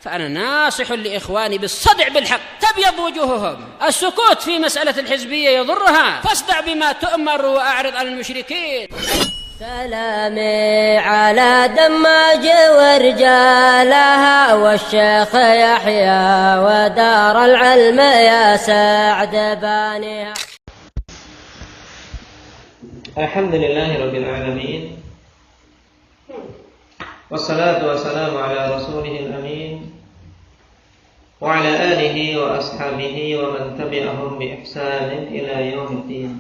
فأنا ناصح لإخواني بالصدع بالحق تبيض وجوههم. السكوت في مسألة الحزبية يضرها، فاصدع بما تؤمر وأعرض عن المشركين. سلامي على دماج ورجالها والشيخ يحيى ودار العلم يا سعد بانيها. الحمد لله رب العالمين، والصلاة والسلام على رسوله الأمين وعلى آله وأصحابه ومن تبعهم بإحسان إلى يوم الدين.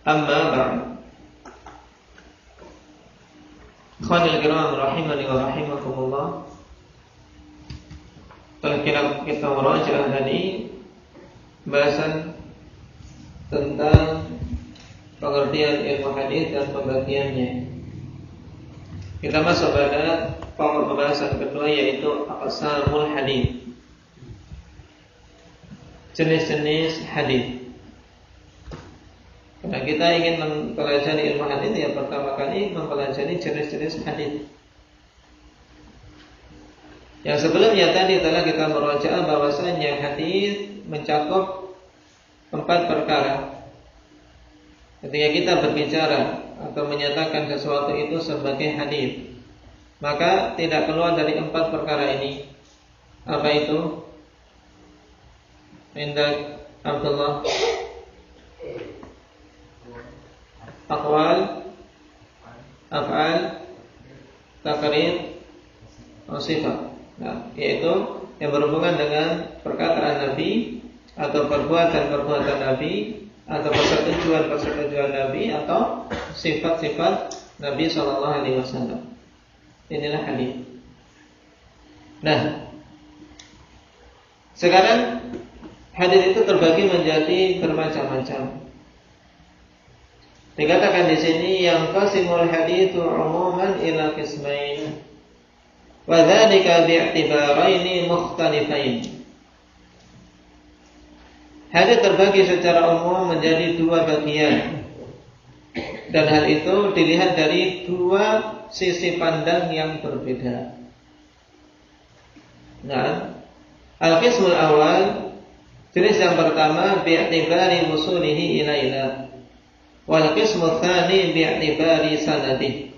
أما بعد، ikhwanil kiram rahimani wa rahimakumullah. Telah kita merajaah tadi bahasan tentang pengertian ilmu hadis dan pembagiannya. Kita masuk pada pokok pembahasan kedua, yaitu aqsamul hadis, jenis-jenis hadis. Karena kita ingin mempelajari ilmu hadis, ya pertama kali mempelajari jenis-jenis hadis. Yang sebelumnya tadi telah kita merajaah bahwasanya hadis mencakup 4 perkara. Ketika kita berbicara atau menyatakan sesuatu itu sebagai hadis, maka tidak keluar dari 4 perkara ini. Apa itu? Indah Abdullah. Aqwal, af'al, taqrir, sifat. Nah, yaitu yang berhubungan dengan perkataan Nabi atau perbuatan-perbuatan Nabi atau persetujuan-persetujuan Nabi atau sifat-sifat Nabi SAW. Inilah hadis. Nah, sekarang hadis itu terbagi menjadi bermacam-macam. Dikatakan di sini yang qasimul haditsu umuman ila qismain wa dzalika bi'tibaraini mukhtalifain. Hadis terbagi secara umum menjadi 2 bagian, dan hal itu dilihat dari 2 sisi pandang yang berbeda. Nah, al-qismul awal, jenis yang pertama bi'tibari wusulihi ilaina, wal qismu tsani bi'tibari sanadi.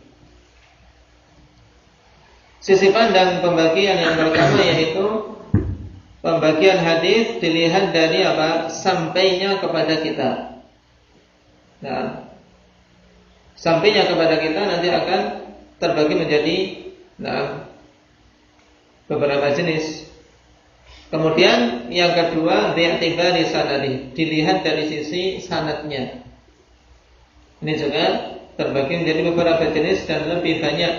Sisi pandang pembagian yang pertama yaitu pembagian hadis dilihat dari apa? Sampainya kepada kita. Nah, sampainya kepada kita nanti akan terbagi menjadi beberapa jenis. Kemudian yang kedua bi'tibari sanadi, dilihat dari sisi sanadnya. Ini juga terbagi menjadi beberapa jenis dan lebih banyak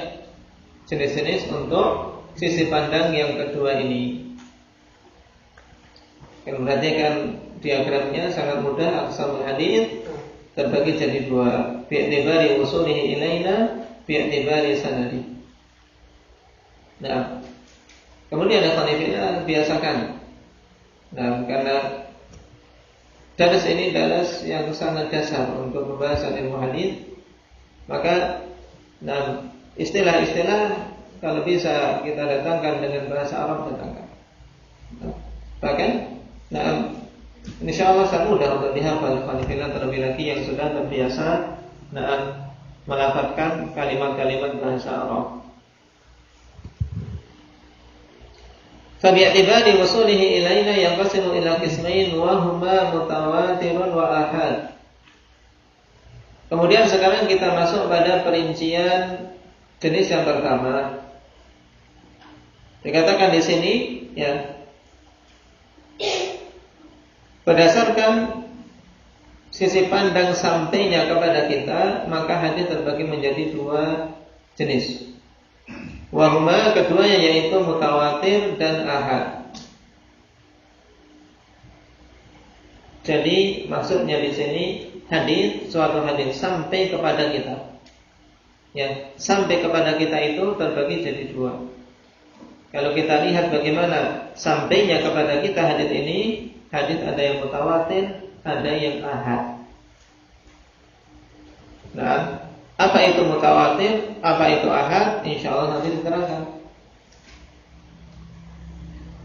jenis-jenis untuk sisi pandang yang kedua ini. Kalau perhatikan diagramnya sangat mudah. Aqsamul hadis terbagi jadi 2, bi'tibari wusulihi ilaina, bi'tibari sanadi. Nah, kemudian ada biasakan. Nah, karena daras ini daras yang sangat dasar untuk pembahasan ilmu hadis, maka istilah-istilah kalau bisa kita datangkan dengan bahasa Arab, datangkan. Bahkan, insyaallah sangat mudah untuk dihafal khalifilah, terlebih lagi yang sudah terbiasa melafazkan kalimat-kalimat bahasa Arab. Fabi'tibari wusulihi ilaina yanqasimu ila qismain wa huma mutawatirun wa ahad. Kemudian sekarang kita masuk pada perincian jenis yang pertama. Dikatakan di sini, ya, berdasarkan sisi pandang sampainya kepada kita, maka hadis terbagi menjadi 2 jenis. Wahuma, keduanya yaitu mutawatir dan ahad. Jadi maksudnya di sini hadis, suatu hadis sampai kepada kita. Ya, sampai kepada kita itu terbagi jadi 2. Kalau kita lihat bagaimana sampainya kepada kita hadis ini, hadis ada yang mutawatir, ada yang ahad. Nah, apa itu mutawatir, apa itu ahad, insyaallah nanti diterangkan.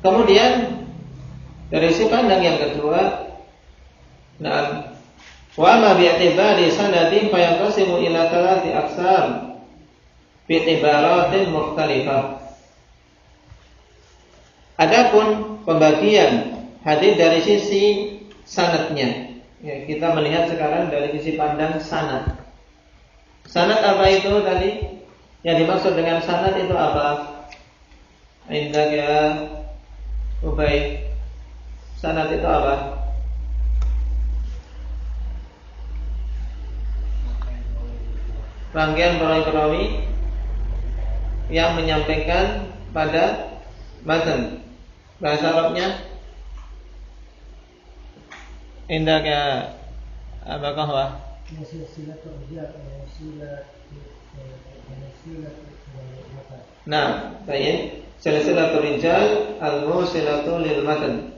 Kemudian dari sisi pandang yang kedua, wa ma bi'tibari sanadin fa yanqasimu ila thalathi aqsam bi'tibaratin mukhtalifah. Adapun pembagian hadis dari sisi sanadnya, ya, kita melihat sekarang dari sisi pandang sanad. Sanad apa itu tadi? Yang dimaksud dengan sanad itu apa? Indah ya Ubay. Sanad itu apa? Rangkaian perawi-perawi yang menyampaikan pada matan. Bahasa Arabnya indah ya apakah wah? Nah, baik. Silsilatul rijal al-musilatu lil matan.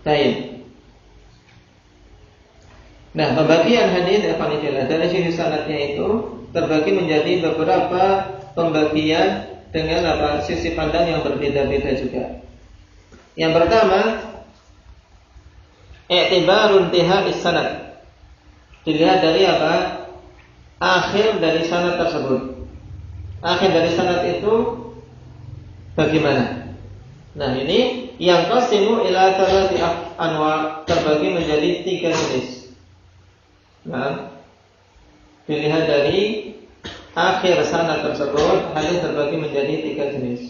Baik. Nah, pembagian hadis dari sisi sanadnya itu terbagi menjadi beberapa pembagian dengan sisi pandang yang berbeda-beda juga. Yang pertama, i'tibarun intihai sanad. Dilihat dari apa? Akhir dari sanad tersebut. Akhir dari sanad itu bagaimana? Nah, ini yang qasimu ila thalathi anwa, terbagi menjadi 3 jenis. Nah, dilihat dari akhir sanad tersebut, hadis terbagi menjadi 3 jenis.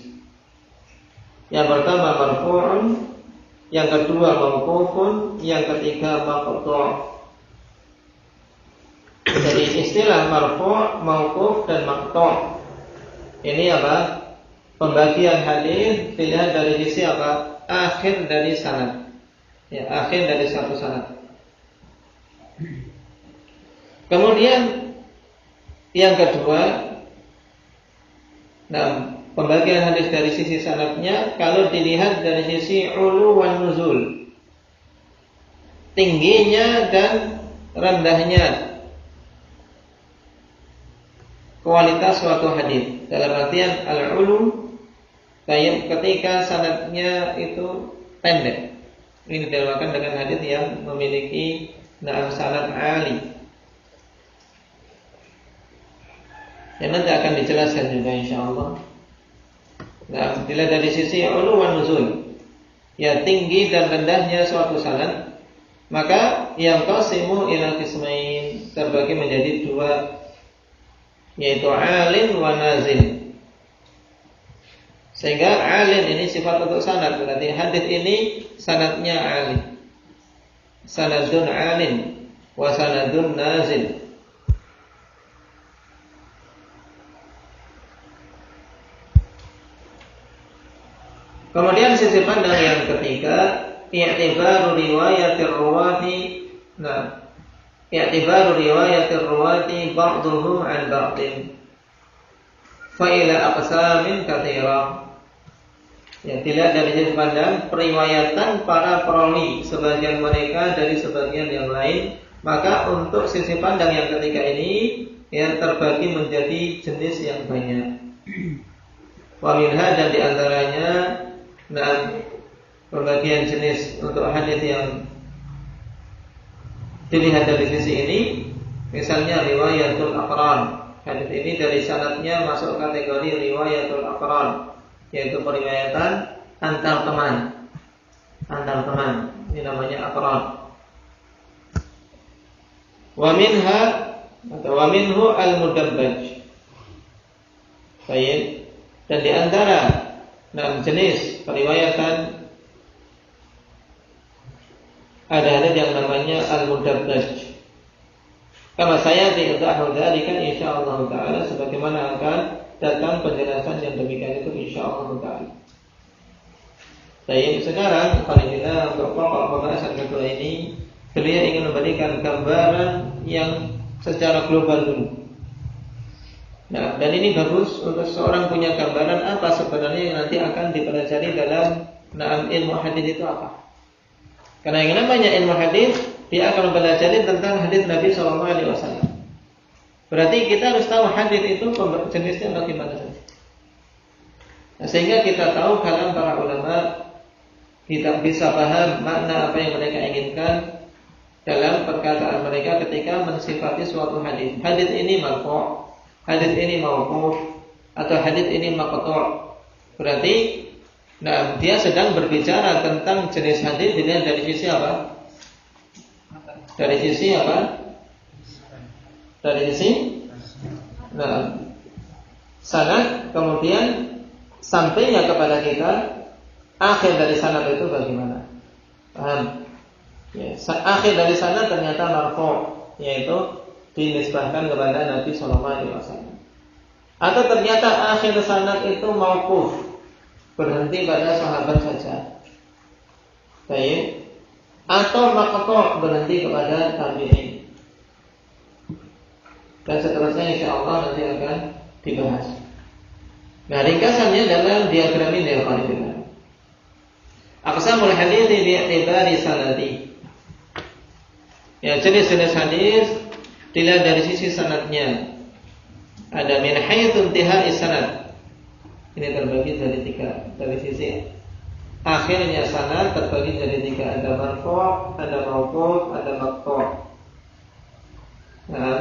Yang pertama marfu'un, yang kedua mauqufun, yang ketiga maqtu'. Jadi istilah marfu', mauquf dan maqtu' ini apa? Pembagian hadis dilihat dari sisi apa? Akhir dari sanad. Ya, akhir dari satu sanad. Kemudian yang kedua, pembagian hadis dari sisi sanadnya kalau dilihat dari sisi ulu wan nuzul, tingginya dan rendahnya kualitas suatu hadis. Dalam artian al-ulu, kayak ketika sanadnya itu pendek, ini dinamakan dengan hadis yang memiliki sanad ali. Yang nanti akan dijelaskan juga insyaallah. Nah, dilihat dari sisi ulu wan nuzul, ya tinggi dan rendahnya suatu sanad, maka yang qasimu ila qismain, terbagi menjadi 2, yaitu alin wa nazil. Sehingga alin ini sifat untuk sanad, berarti hadis ini sanadnya alin. Sanadun alin wa sanadun nazil. Kemudian sisi pandang yang ketiga, i'tibaru riwayatir ruwati. I'tibaru riwayatir ruwati ba'duhum 'an ba'din fa ila aqsamin katsira. Ya, dilihat dari sisi pandang periwayatan para perawi sebagian mereka dari sebagian yang lain, maka untuk sisi pandang yang ketiga ini yang terbagi menjadi jenis yang banyak. Wa minha, dan diantaranya pembagian jenis untuk hadis yang dilihat dari sisi ini, misalnya riwayatul aqran. Hadis ini dari sanadnya masuk kategori riwayatul aqran, yaitu periwayatan antar teman. Antar teman, ini namanya aqran. Wa minha atau wa minhu al-mudabbaj. Baik. Dan di antara 6 jenis periwayatan ada hadis yang namanya al-mudabbaj. Kama saya diidahu dzalika insyaallah taala, sebagaimana akan datang penjelasan yang demikian itu insyaallah taala. Baik, sekarang paling kita untuk pokok pembahasan kedua ini, beliau ingin memberikan gambaran yang secara global dulu. Nah, dan ini bagus untuk seorang punya gambaran apa sebenarnya yang nanti akan dipelajari dalam ilmu hadis itu apa. Karena yang namanya ilmu hadis, dia akan mempelajari tentang hadis Nabi SAW. Berarti kita harus tahu hadis itu jenisnya bagaimana saja. Sehingga kita tahu kalam para ulama, kita bisa paham makna apa yang mereka inginkan dalam perkataan mereka ketika mensifati suatu hadis. Hadis ini marfu', hadis ini mauquf, atau hadis ini maqtu'. Berarti dia sedang berbicara tentang jenis hadis dilihat dari sisi apa? Dari sisi apa? Dari sisi sanad, kemudian sampainya kepada kita akhir dari sanad itu bagaimana? Paham? Ya, akhir dari sanad ternyata marfu', yaitu dinisbahkan kepada Nabi sallallahu alaihi wasallam. Atau ternyata akhir sanad itu mauquf, berhenti pada sahabat saja. Baik. Atau maqtu', berhenti kepada tabi'in. Dan seterusnya insyaallah nanti akan dibahas. Nah, ringkasannya dalam diagram ini ya Pak. Aqsamul hadits bi'tibari sanadi. Ya, jenis-jenis hadis dilihat dari sisi sanadnya. Ada min haitsu intihai sanad. Ini terbagi jadi 3. Dari sisi akhirnya sanad terbagi jadi 3. Ada marfu', ada mauquf, ada maqtu'. Nah,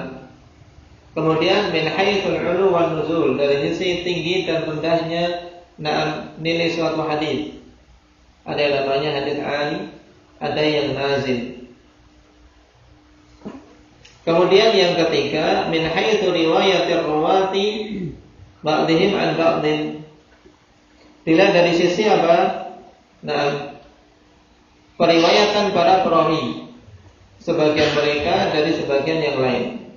kemudian min haitsul 'ulu wan nuzul, dari sisi tinggi dan rendahnya nilai suatu hadis. Ada yang namanya hadis 'ali, ada yang nazil. Kemudian yang ketiga, min haitsu riwayatir rawati ba'dihim an ba'din. Dilihat dari sisi apa? Periwayatan para perawi, sebagian mereka dari sebagian yang lain.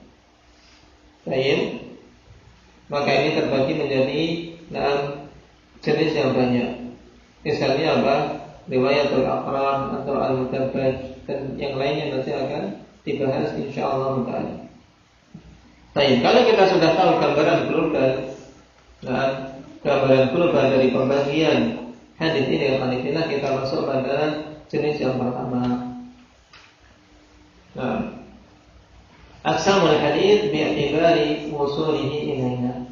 Baik. Maka ini terbagi menjadi 6 jenis yang banyak. Misalnya apa? Riwayatul aqran atau al-mutabbaj, dan yang lainnya nanti akan dibahas insyaallah ta'ala. Baik, kalau kita sudah tahu gambaran global dari pembagian hadis ini, kita masuk pada jenis yang pertama. Aqsamul hadits bi'tibari wusulihi ilaina.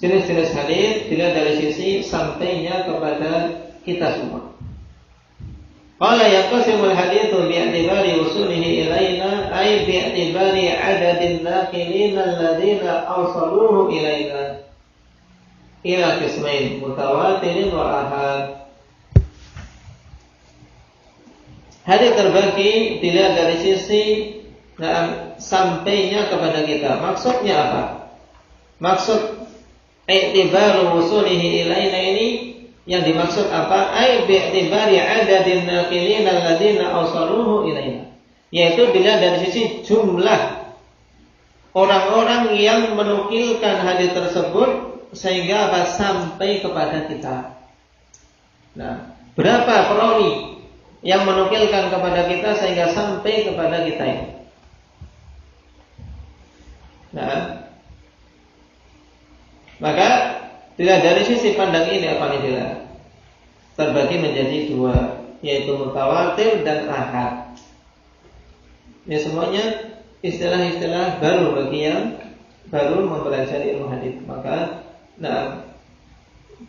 Jenis-jenis hadis dilihat dari sisi sampainya kepada kita semua. Qala yaqsimul haditsu bi'tibari wusulihi ilaina ay bi'tibari adadin naqilin alladziina awsaluhu ilaina ila qismain mutawatirin wa ahad. Hadis terbagi dilihat dari sisi sampainya kepada kita. Maksudnya apa? Maksud i'tibaru wusulihi ilaina ini yang dimaksud apa? Ai bi'tibari adadin naqilin alladziina awsaluhu ilaina. Yaitu dilihat dari sisi jumlah orang-orang yang menukilkan hadis tersebut sehingga apa? Sampai kepada kita. Nah, berapa perawi yang menukilkan kepada kita sehingga sampai kepada kita ini? Nah, maka dilihat dari sisi pandang ini apa nih? Terbagi menjadi 2, yaitu mutawatir dan ahad. Ini semuanya istilah-istilah baru bagi yang baru mempelajari ilmu hadis. Maka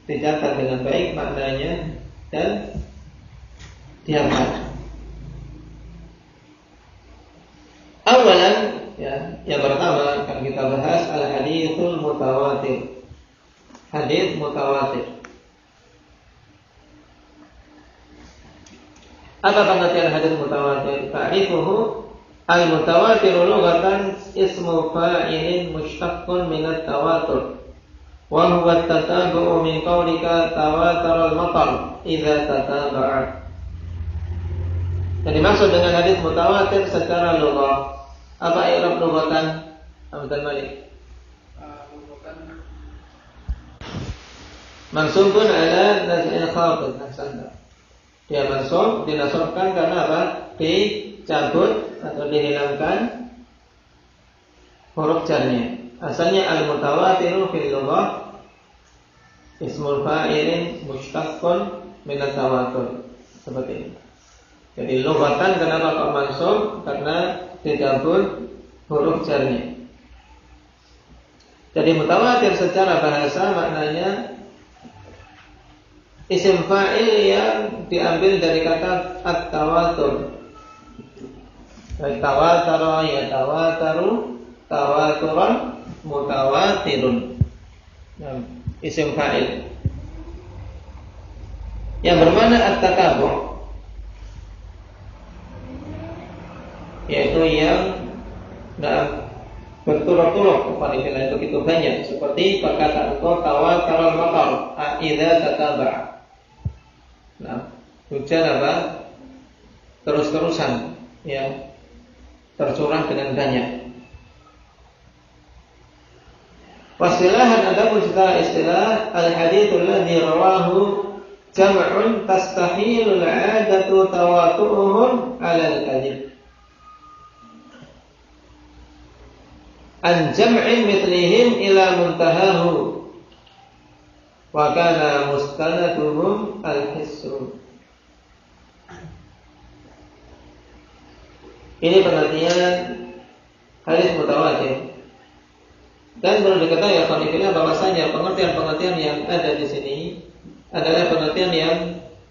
dicatat dengan baik maknanya dan dihafal. Awalan, yang pertama akan kita bahas al-haditsul mutawatir. Hadis mutawatir. Apa pengertian hadis mutawatir? Ta'rifuhu al-mutawatir lughatan ismu fa'ilin mushtaqqun min at-tawatur. Wa huwa at-tatabu'u min qawlika tawatara al-matar idza tataba'a. Jadi maksud dengan hadis mutawatir secara lughah. Apa i'rab lughatan? Abdul Malik. Mansubun ala naz'il khafid. Dia mansub, dinasabkan karena apa? Dicabut atau dihilangkan huruf jarnya. Asalnya al-mutawatiru fil lughah ismul fa'ilin mushtaqqun min at-tawatur. Seperti ini. Jadi lughatan kenapa kok mansub? Karena dicabut huruf jarnya. Jadi mutawatir secara bahasa maknanya isim fa'il yang diambil dari kata at-tawatur. Tawatara yatawataru tawaturan mutawatirun. Nah, isim fa'il yang bermakna at-tatabu', yaitu yang berturut-turut kepada itu begitu banyak, seperti perkataan tawataral matar idza tataba'. Nah, hujan apa? Terus-terusan, ya, tercurah dengan banyak. Wasilahan adapun secara istilah al-haditsul ladzi rawahu jam'un tastahilul 'adatu tawatu'uhum 'ala al-kadhib. An jam'in mithlihim ila muntahahu wa kana mustanaduhum al-hisru. Ini pengertian hadis mutawatir. Dan perlu diketahui ya kawan bahwasanya pengertian-pengertian yang ada di sini adalah pengertian yang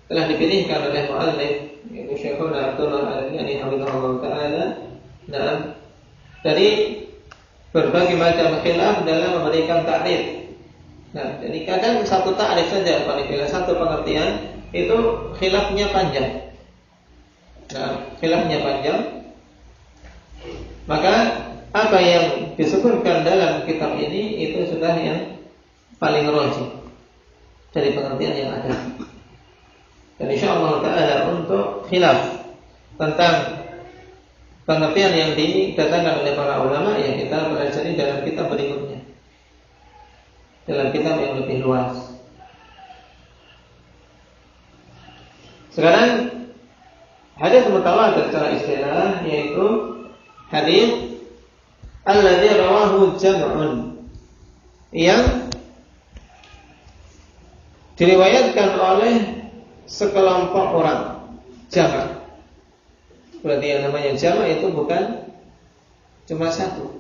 telah dipilihkan oleh muallif, yaitu Syekhuna Abdullah Al-Albani hafizahullah taala. Nah, dari berbagai macam khilaf dalam memberikan takrif. Nah, jadi kadang satu takrif saja kawan, satu pengertian itu khilafnya panjang. Nah, khilafnya panjang. Maka apa yang disebutkan dalam kitab ini itu sudah yang paling rajih dari pengertian yang ada. Dan insyaallah taala untuk khilaf tentang pengertian yang didatangkan oleh para ulama yang kita pelajari dalam kitab berikutnya, dalam kitab yang lebih luas. Sekarang hadis mutawatir secara istilah yaitu hadis alladzi rawahu jam'un, yang diriwayatkan oleh sekelompok orang, jama'. Berarti yang namanya jama' itu bukan cuma satu.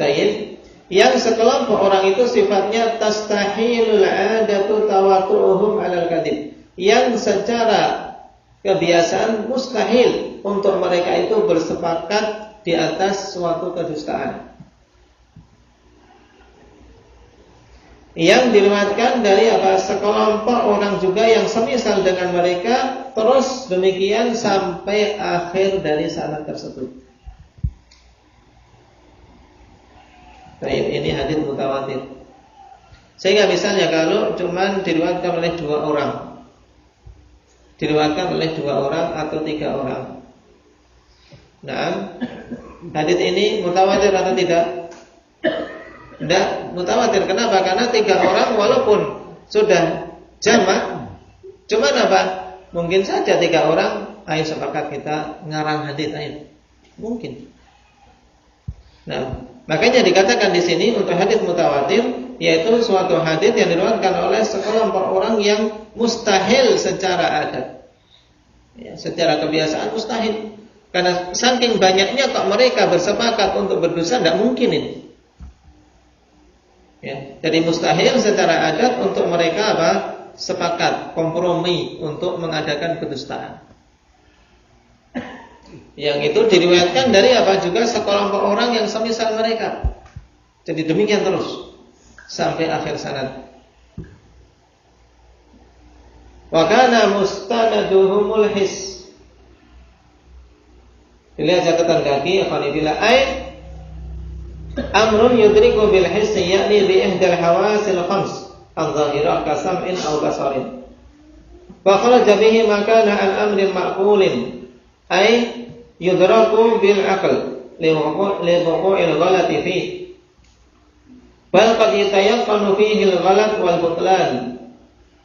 Baik, yang sekelompok orang itu sifatnya tastahilul 'adatu tawatu'uhum 'alal kadhib, yang secara kebiasaan mustahil untuk mereka itu bersepakat di atas suatu kedustaan. Yang diriwayatkan dari sekelompok orang juga yang semisal dengan mereka, terus demikian sampai akhir dari sanad tersebut. Baik, ini hadis mutawatir. Sehingga misalnya kalau cuman diriwayatkan oleh dua orang atau tiga orang. Nah, hadis ini mutawatir atau tidak? Tidak mutawatir. Kenapa? Karena tiga orang walaupun sudah jamak, cuman apa? Mungkin saja tiga orang, ayo sepakat kita ngarang hadis ayo. Mungkin. Nah, makanya dikatakan di sini untuk hadis mutawatir yaitu suatu hadis yang diriwayatkan oleh sekelompok orang yang mustahil secara adat. Ya, secara kebiasaan mustahil. Karena saking banyaknya kok mereka bersepakat untuk berdosa, tidak mungkin ini. Ya, jadi mustahil secara adat untuk mereka sepakat, kompromi untuk mengadakan kedustaan. Yang itu diriwayatkan dari juga sekelompok orang yang semisal mereka. Jadi demikian terus sampai akhir sanad. Wa kana mustanaduhumul his. Dilihat catatan kaki, afanillah ay amrun yudriku bil hissi, yakni bi ihdal hawasil khams al-zahirah ka sam'in aw basarin. Wa kharaja bihi ma kana an amrin ma'qulin ay yudraku bil aql li wuqu'il ghalati fi. Bal qad yatayaqqanu fihi al-ghalat wal butlan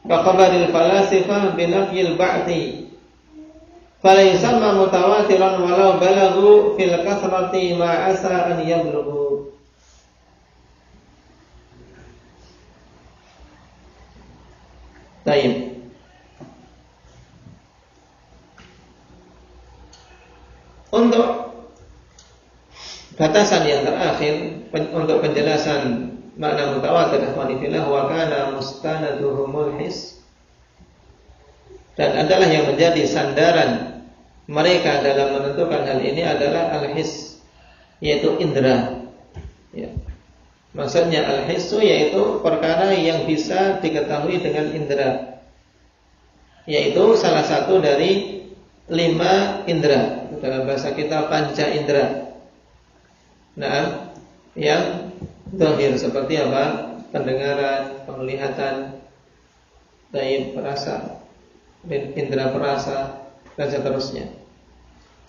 ka khabaril falasifah bi nafyil ba'thi. Fala yusamma mutawatiran walau balaghu fil kathrati ma asa an yablughu. Baik. Untuk batasan yang terakhir, untuk penjelasan makna mutawatir, wa kana mustanaduhumul his, dan adalah yang menjadi sandaran mereka dalam menentukan hal ini adalah al-his, yaitu indera. Ya. Maksudnya al-hissu yaitu perkara yang bisa diketahui dengan indera, yaitu salah satu dari 5 indera. Dalam bahasa kita panca indera. Nah, yang zahir seperti apa? Pendengaran, penglihatan, perasa, indera perasa, dan seterusnya.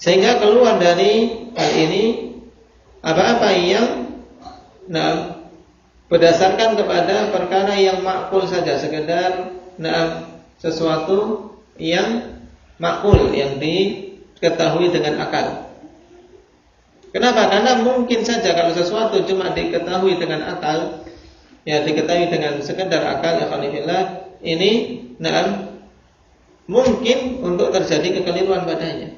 Sehingga keluar dari hal ini apa-apa yang berdasarkan kepada perkara yang makul saja, sekedar sesuatu yang makul, yang diketahui dengan akal. Kenapa? Karena mungkin saja kalau sesuatu cuma diketahui dengan akal, ya diketahui dengan sekedar akal, alhamdulillah, ini mungkin untuk terjadi kekeliruan padanya.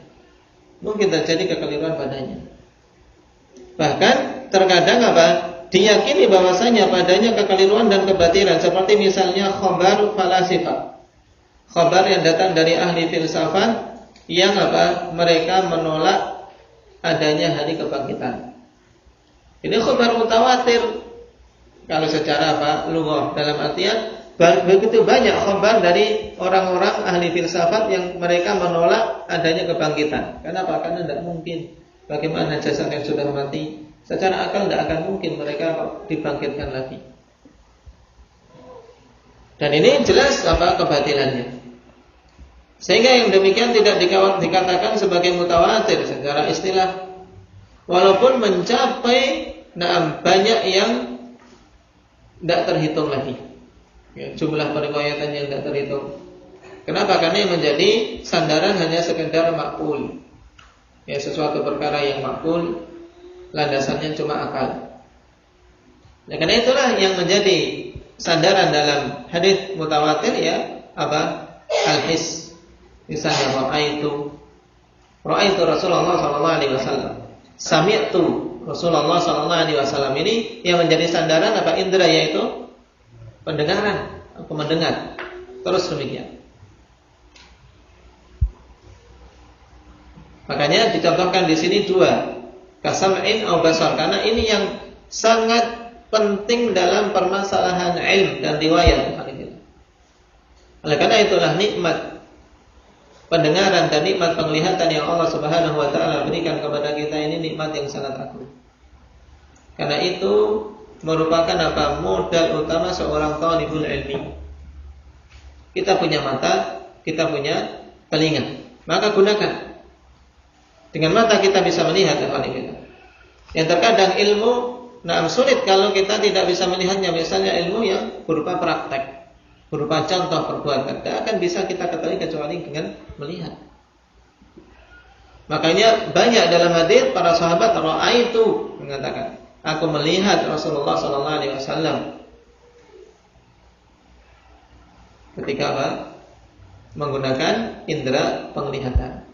Mungkin terjadi kekeliruan padanya. Bahkan terkadang apa? Diyakini bahwasanya padanya kekeliruan dan kebatilan, seperti misalnya khabar falasifah. Khabar yang datang dari ahli filsafat yang apa? Mereka menolak adanya hari kebangkitan. Ini khabar mutawatir kalau secara apa? Lughah, dalam artian begitu banyak khabar dari orang-orang ahli filsafat yang mereka menolak adanya kebangkitan. Kenapa? Karena tidak mungkin. Bagaimana jasad yang sudah mati? Secara akal tidak akan mungkin mereka dibangkitkan lagi. Dan ini jelas apa? Kebatilannya. Sehingga yang demikian tidak dikatakan sebagai mutawatir secara istilah, walaupun mencapai banyak yang tidak terhitung lagi, ya, jumlah periwayatan yang tidak terhitung. Kenapa? Karena yang menjadi sandaran hanya sekedar makul, ya, sesuatu perkara yang makul, landasannya cuma akal. Nah, karena itulah yang menjadi sandaran dalam hadis mutawatir, ya, apa? Al-his. Misalnya ra'aitu Rasulullah sallallahu alaihi wasallam, sami'tu Rasulullah sallallahu alaihi wasallam, ini yang menjadi sandaran apa? Indera, yaitu pendengaran. Aku mendengar. Terus demikian. Makanya dicontohkan di sini 2, kasam'in au basar, karena ini yang sangat penting dalam permasalahan ilmu dan riwayat. Oleh karena itulah nikmat pendengaran dan nikmat penglihatan yang Allah Subhanahu wa taala berikan kepada kita ini nikmat yang sangat agung. Karena itu merupakan apa? Modal utama seorang talibul ilmi. Kita punya mata, kita punya telinga, maka gunakan. Dengan mata kita bisa melihat alhamdulillah. Yang terkadang ilmu sulit kalau kita tidak bisa melihatnya, misalnya ilmu yang berupa praktek, berupa contoh perbuatan, tidak akan bisa kita ketahui kecuali dengan melihat. Makanya banyak dalam hadis para sahabat ra'aitu mengatakan, aku melihat Rasulullah sallallahu alaihi wasallam ketika apa? Menggunakan indera penglihatan.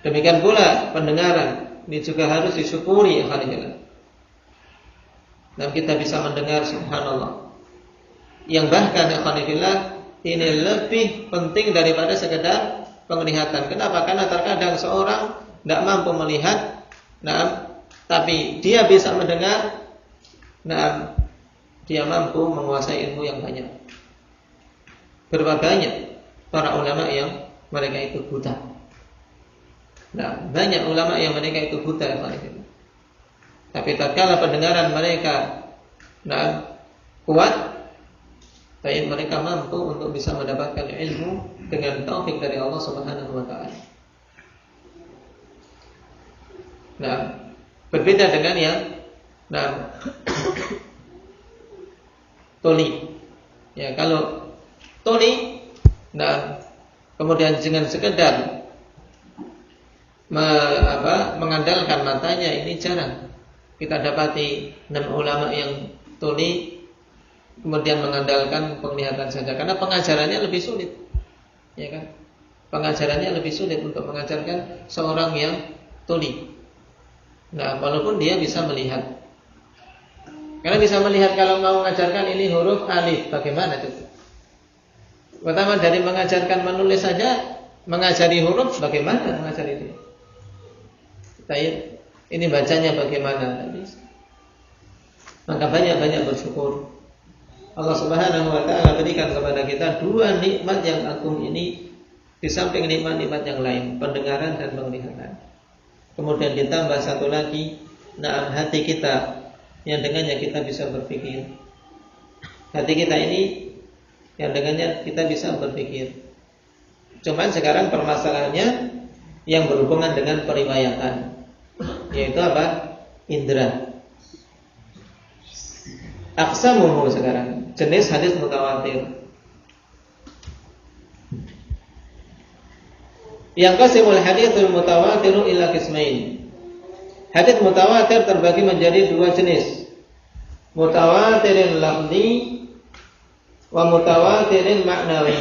Demikian pula pendengaran, ini juga harus disyukuri alhamdulillah. Dan kita bisa mendengar subhanallah. Yang bahkan alhamdulillah ini lebih penting daripada sekedar penglihatan. Kenapa? Karena terkadang seorang tidak mampu melihat, tapi dia bisa mendengar, dia mampu menguasai ilmu yang banyak. Berapa banyak para ulama yang mereka itu buta. Banyak ulama yang mereka itu buta, tapi tatkala pendengaran mereka kuat, tapi mereka mampu untuk bisa mendapatkan ilmu dengan taufik dari Allah Subhanahu wa taala. Berbeda dengan yang tuli. Ya, kalau tuli kemudian dengan sekedar mengandalkan matanya, ini jarang kita dapati 6 ulama yang tuli kemudian mengandalkan penglihatan saja, karena pengajarannya lebih sulit, ya kan? Pengajarannya lebih sulit untuk mengajarkan seorang yang tuli. Walaupun dia bisa melihat, karena bisa melihat kalau mau mengajarkan ini huruf alif, bagaimana itu? Pertama dari mengajarkan menulis saja, mengajari huruf bagaimana mengajari itu? Ini bacanya bagaimana? Maka banyak-banyak bersyukur. Allah Subhanahu wa taala berikan kepada kita dua nikmat yang agung ini di samping nikmat-nikmat yang lain, pendengaran dan penglihatan. Kemudian ditambah satu lagi, hati kita yang dengannya kita bisa berpikir. Hati kita ini yang dengannya kita bisa berpikir. Cuman sekarang permasalahannya yang berhubungan dengan periwayatan, yaitu apa? Indra. Aqsamuhu sekarang, jenis hadis mutawatir. Yang qasimul haditsul mutawatiru ila qismain. Hadis mutawatir terbagi menjadi dua jenis. Mutawatirin lafzi wa mutawatirin maknawi.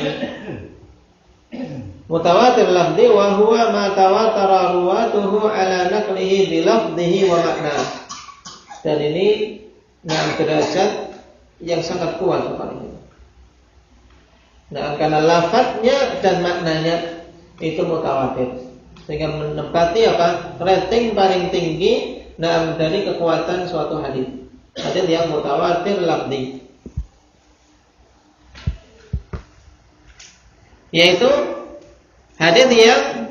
Mutawatir lafzi wa huwa ma tawatara ruwatuhu ala naqlihi bi lafzihi wa makna. Dan ini derajat yang sangat kuat kepada. Karena lafadznya dan maknanya itu mutawatir, sehingga menempati apa? Rating paling tinggi dari kekuatan suatu hadis. Hadis yang mutawatir lafzi, yaitu hadis yang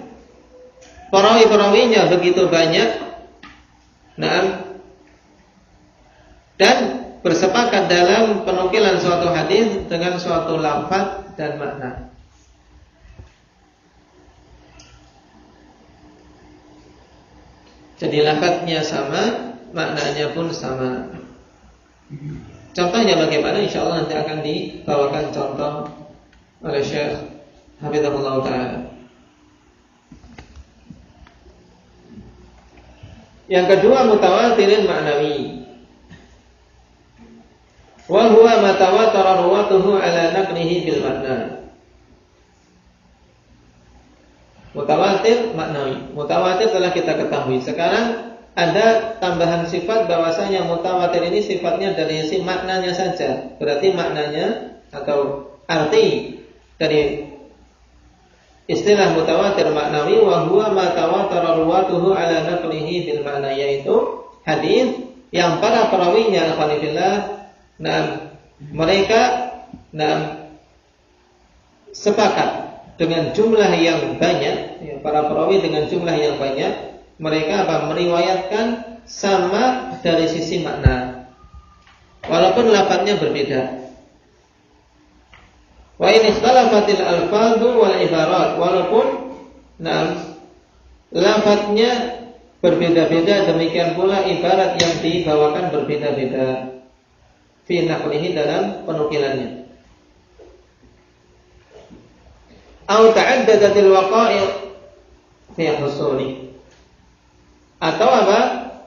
perawi-perawinya begitu banyak, dan bersepakat dalam penukilan suatu hadis dengan suatu lafaz dan makna. Jadi lafaznya sama, maknanya pun sama. Contohnya bagaimana? Insyaallah nanti akan dibawakan contoh oleh Syekh Hafizahullah Ta'ala. Yang kedua, mutawatirin maknawi. Wa huwa ma tawatara ruwatuhu ala naqlihi bil makna. Mutawatir maknawi. Mutawatir telah kita ketahui. Sekarang ada tambahan sifat bahwasanya mutawatir ini sifatnya dari sisi maknanya saja. Berarti maknanya atau arti dari istilah mutawatir maknawi wa huwa ma tawatara ruwatuhu ala naqlihi bil makna, yaitu hadis yang para perawinya alhamdulillah mereka sepakat dengan jumlah yang banyak, para perawi dengan jumlah yang banyak, mereka meriwayatkan sama dari sisi makna, walaupun lafadznya berbeda. Wa in ikhtalafatil alfadhu wal ibarat, walaupun lafadznya berbeda-beda, demikian pula ibarat yang dibawakan berbeda-beda. Fi naqlihi, dalam penukilannya. Au ta'addadatil waqa'i' fi husuli, atau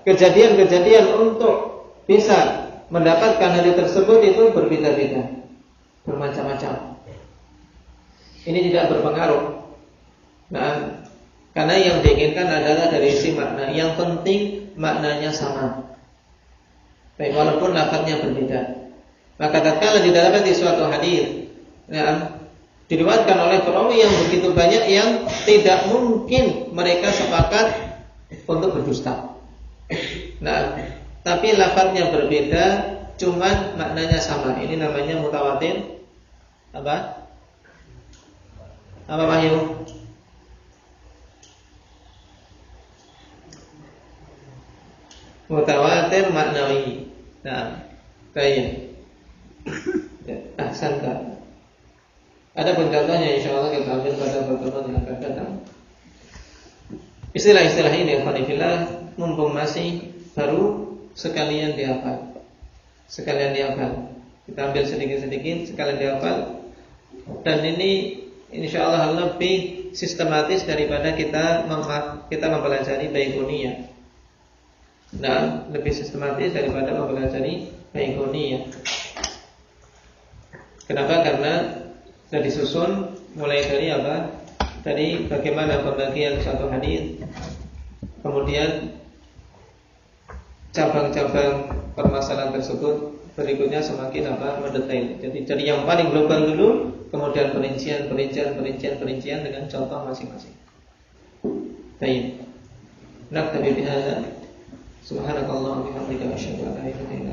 kejadian-kejadian untuk bisa mendapatkan hal tersebut itu berbeda-beda, bermacam-macam. Ini tidak berpengaruh. Karena yang diinginkan adalah dari sisi makna. Yang penting maknanya sama. Baik, walaupun lafadznya berbeda. Maka tatkala didapati suatu hadis diriwayatkan oleh perawi yang begitu banyak yang tidak mungkin mereka sepakat untuk berdusta. Tapi lafadznya berbeda, cuman maknanya sama. Ini namanya mutawatir. Apa Wahyu? Mutawatir maknawi. Baik. Ahsanta. Ada pun contohnya insyaallah kita ambil pada pertemuan yang akan datang. Istilah-istilah ini alhamdulillah mumpung masih baru, sekalian dihafal. Kita ambil sedikit-sedikit, sekalian dihafal. Dan ini insyaallah lebih sistematis daripada kita mempelajari Baiquniyah. Lebih sistematis daripada mempelajari Baiquniyah. Kenapa? Karena sudah disusun mulai dari Dari bagaimana pembagian satu hadis, kemudian cabang-cabang permasalahan tersebut, berikutnya semakin mendetail. Jadi dari yang paling global dulu, kemudian perincian dengan contoh masing-masing. Baik. Naktabi bihadza. Subhanakallahumma wa bihamdika asyhadu an la ilaha illa anta